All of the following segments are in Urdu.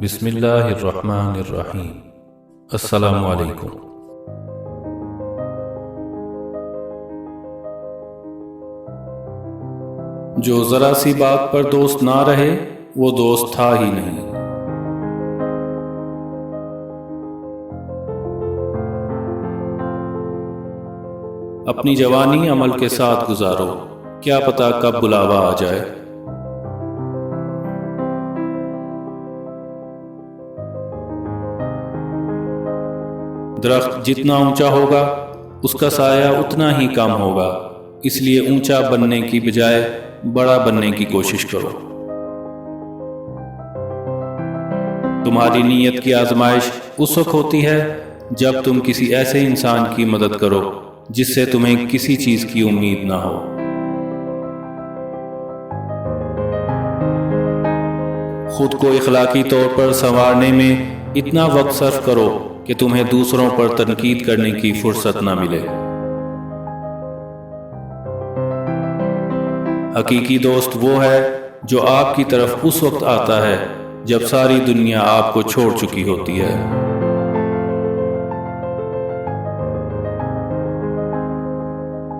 بسم اللہ الرحمن الرحیم۔ السلام علیکم۔ جو ذرا سی بات پر دوست نہ رہے وہ دوست تھا ہی نہیں۔ اپنی جوانی عمل کے ساتھ گزارو، کیا پتہ کب بلاوا آ جائے۔ درخت جتنا اونچا ہوگا اس کا سایہ اتنا ہی کم ہوگا، اس لیے اونچا بننے کی بجائے بڑا بننے کی کوشش کرو۔ تمہاری نیت کی آزمائش اس وقت ہوتی ہے جب تم کسی ایسے انسان کی مدد کرو جس سے تمہیں کسی چیز کی امید نہ ہو۔ خود کو اخلاقی طور پر سنوارنے میں اتنا وقت صرف کرو کہ تمہیں دوسروں پر تنقید کرنے کی فرصت نہ ملے۔ حقیقی دوست وہ ہے جو آپ کی طرف اس وقت آتا ہے جب ساری دنیا آپ کو چھوڑ چکی ہوتی ہے۔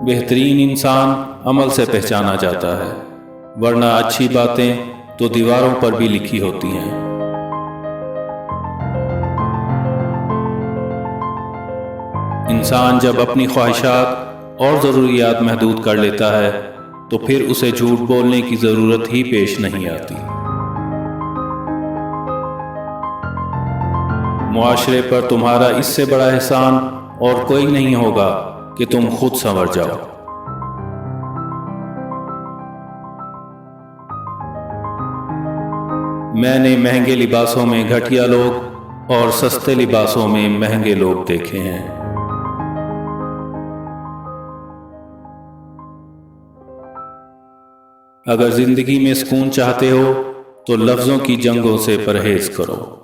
بہترین انسان عمل سے پہچانا جاتا ہے، ورنہ اچھی باتیں تو دیواروں پر بھی لکھی ہوتی ہیں۔ انسان جب اپنی خواہشات اور ضروریات محدود کر لیتا ہے تو پھر اسے جھوٹ بولنے کی ضرورت ہی پیش نہیں آتی۔ معاشرے پر تمہارا اس سے بڑا احسان اور کوئی نہیں ہوگا کہ تم خود سنور جاؤ۔ میں نے مہنگے لباسوں میں گھٹیا لوگ اور سستے لباسوں میں مہنگے لوگ دیکھے ہیں۔ اگر زندگی میں سکون چاہتے ہو تو لفظوں کی جنگوں سے پرہیز کرو۔